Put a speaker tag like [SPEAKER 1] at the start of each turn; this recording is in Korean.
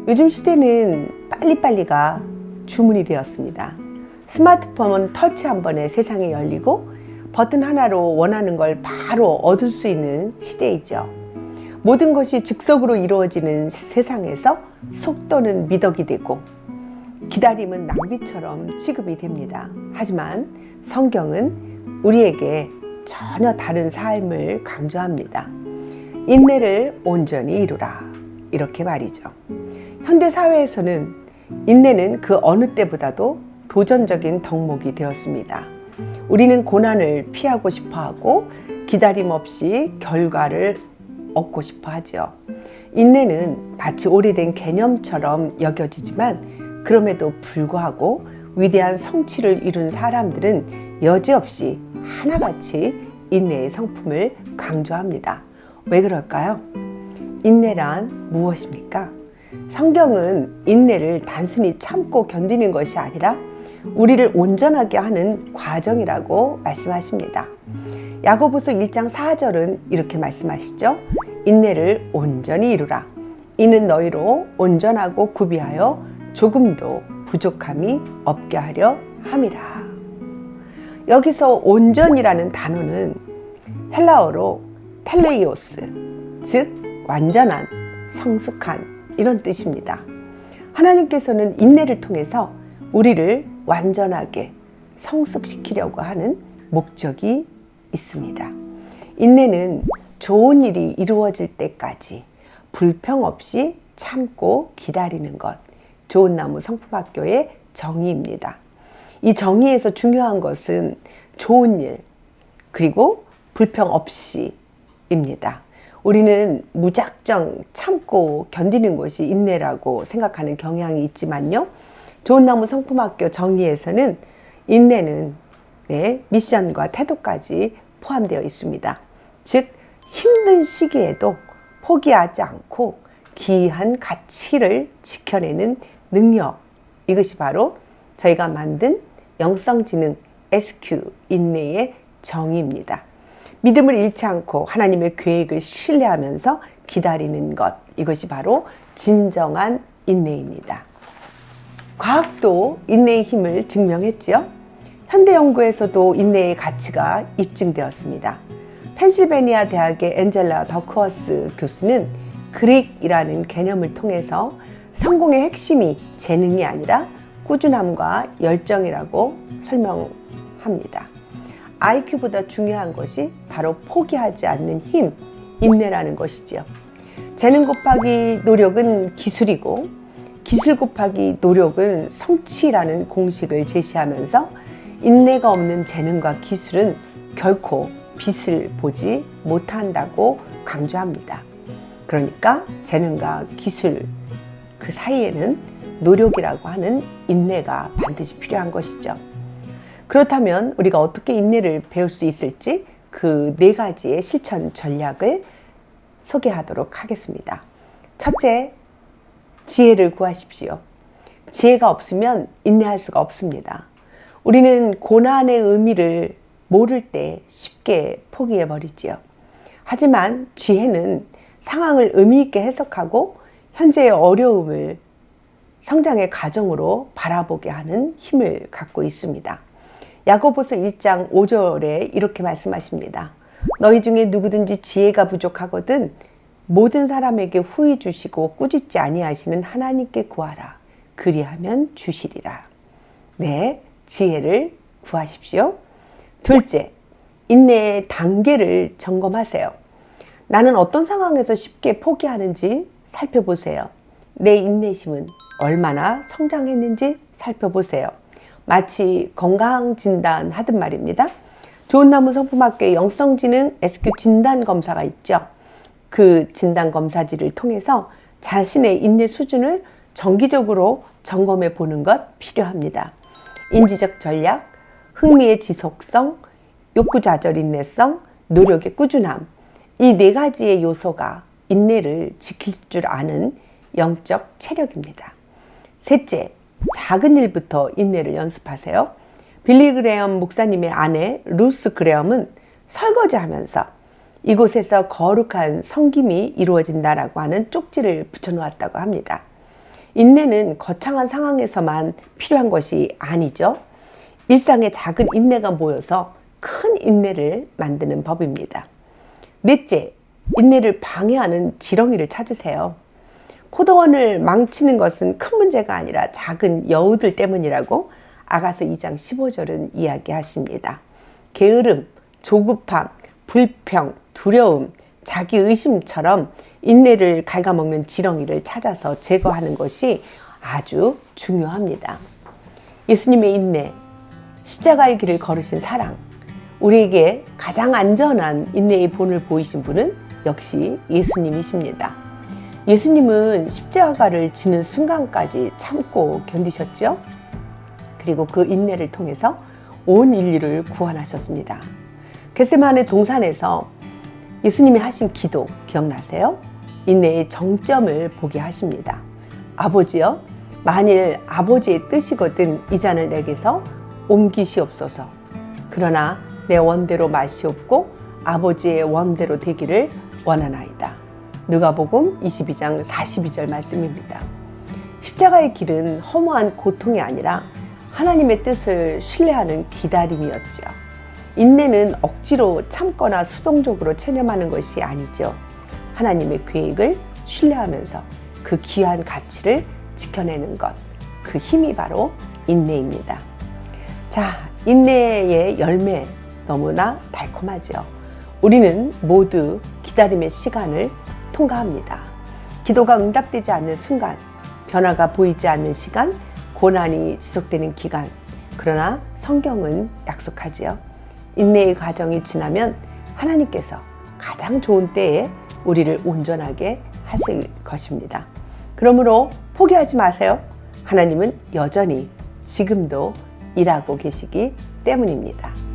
[SPEAKER 1] 요즘 시대는 빨리빨리가 주문이 되었습니다. 스마트폰 터치 한 번에 세상이 열리고 버튼 하나로 원하는 걸 바로 얻을 수 있는 시대이죠. 모든 것이 즉석으로 이루어지는 세상에서 속도는 미덕이 되고 기다림은 낭비처럼 취급이 됩니다. 하지만 성경은 우리에게 전혀 다른 삶을 강조합니다. 인내를 온전히 이루라, 이렇게 말이죠. 현대 사회에서는 인내는 그 어느 때보다도 도전적인 덕목이 되었습니다. 우리는 고난을 피하고 싶어 하고 기다림 없이 결과를 얻고 싶어 하죠. 인내는 마치 오래된 개념처럼 여겨지지만 그럼에도 불구하고 위대한 성취를 이룬 사람들은 여지없이 하나같이 인내의 성품을 강조합니다. 왜 그럴까요? 인내란 무엇입니까? 성경은 인내를 단순히 참고 견디는 것이 아니라 우리를 온전하게 하는 과정이라고 말씀하십니다. 야고보서 1장 4절은 이렇게 말씀하시죠. 인내를 온전히 이루라. 이는 너희로 온전하고 구비하여 조금도 부족함이 없게 하려 함이라. 여기서 온전이라는 단어는 헬라어로 텔레이오스, 즉 완전한, 성숙한 이런 뜻입니다. 하나님께서는 인내를 통해서 우리를 완전하게 성숙시키려고 하는 목적이 있습니다. 인내는 좋은 일이 이루어질 때까지 불평 없이 참고 기다리는 것, 좋은 나무 성품학교의 정의입니다. 이 정의에서 중요한 것은 좋은 일, 그리고 불평 없이입니다. 우리는 무작정 참고 견디는 것이 인내라고 생각하는 경향이 있지만요. 좋은 나무 성품학교 정의에서는 인내는 미션과 태도까지 포함되어 있습니다. 즉 힘든 시기에도 포기하지 않고 귀한 가치를 지켜내는 능력, 이것이 바로 저희가 만든 영성지능 SQ 인내의 정의입니다. 믿음을 잃지 않고 하나님의 계획을 신뢰하면서 기다리는 것, 이것이 바로 진정한 인내입니다. 과학도 인내의 힘을 증명했지요. 현대 연구에서도 인내의 가치가 입증되었습니다. 펜실베니아 대학의 앤젤라 더크워스 교수는 그릭이라는 개념을 통해서 성공의 핵심이 재능이 아니라 꾸준함과 열정이라고 설명합니다. IQ보다 중요한 것이 바로 포기하지 않는 힘, 인내라는 것이지요. 재능 곱하기 노력은 기술이고 기술 곱하기 노력은 성취라는 공식을 제시하면서 인내가 없는 재능과 기술은 결코 빛을 보지 못한다고 강조합니다. 그러니까 재능과 기술 그 사이에는 노력이라고 하는 인내가 반드시 필요한 것이죠. 그렇다면 우리가 어떻게 인내를 배울 수 있을지 그 4가지의 실천 전략을 소개하도록 하겠습니다. 첫째, 지혜를 구하십시오. 지혜가 없으면 인내할 수가 없습니다. 우리는 고난의 의미를 모를 때 쉽게 포기해버리지요. 하지만 지혜는 상황을 의미 있게 해석하고 현재의 어려움을 성장의 과정으로 바라보게 하는 힘을 갖고 있습니다. 야고보서 1장 5절에 이렇게 말씀하십니다. 너희 중에 누구든지 지혜가 부족하거든 모든 사람에게 후히 주시고 꾸짖지 아니하시는 하나님께 구하라. 그리하면 주시리라. 네, 지혜를 구하십시오. 둘째, 인내의 단계를 점검하세요. 나는 어떤 상황에서 쉽게 포기하는지 살펴보세요. 내 인내심은 얼마나 성장했는지 살펴보세요. 마치 건강진단 하듯 말입니다. 좋은 나무 성품학교의 영성지능 SQ 진단검사가 있죠. 그 진단검사지를 통해서 자신의 인내 수준을 정기적으로 점검해 보는 것 필요합니다. 인지적 전략, 흥미의 지속성, 욕구좌절 인내성, 노력의 꾸준함, 이 4가지의 요소가 인내를 지킬 줄 아는 영적 체력입니다. 셋째, 작은 일부터 인내를 연습하세요. 빌리 그레엄 목사님의 아내 루스 그레엄은 설거지하면서 이곳에서 거룩한 섬김이 이루어진다라고 하는 쪽지를 붙여놓았다고 합니다. 인내는 거창한 상황에서만 필요한 것이 아니죠. 일상의 작은 인내가 모여서 큰 인내를 만드는 법입니다. 넷째, 인내를 방해하는 지렁이를 찾으세요. 포도원을 망치는 것은 큰 문제가 아니라 작은 여우들 때문이라고 아가서 2장 15절은 이야기하십니다. 게으름, 조급함, 불평, 두려움, 자기의심처럼 인내를 갉아먹는 지렁이를 찾아서 제거하는 것이 아주 중요합니다. 예수님의 인내, 십자가의 길을 걸으신 사랑, 우리에게 가장 안전한 인내의 본을 보이신 분은 역시 예수님이십니다. 예수님은 십자가를 지는 순간까지 참고 견디셨죠? 그리고 그 인내를 통해서 온 인류를 구원하셨습니다. 겟세마네 동산에서 예수님이 하신 기도 기억나세요? 인내의 정점을 보게 하십니다. 아버지여, 만일 아버지의 뜻이거든 이 잔을 내게서 옮기시옵소서. 그러나 내 원대로 마시옵고 아버지의 원대로 되기를 원하나이다. 누가복음 22장 42절 말씀입니다. 십자가의 길은 허무한 고통이 아니라 하나님의 뜻을 신뢰하는 기다림이었죠. 인내는 억지로 참거나 수동적으로 체념하는 것이 아니죠. 하나님의 계획을 신뢰하면서 그 귀한 가치를 지켜내는 것, 그 힘이 바로 인내입니다. 자, 인내의 열매 너무나 달콤하죠. 우리는 모두 기다림의 시간을 통과합니다. 기도가 응답되지 않는 순간, 변화가 보이지 않는 시간, 고난이 지속되는 기간. 그러나 성경은 약속하지요. 인내의 과정이 지나면 하나님께서 가장 좋은 때에 우리를 온전하게 하실 것입니다. 그러므로 포기하지 마세요. 하나님은 여전히 지금도 일하고 계시기 때문입니다.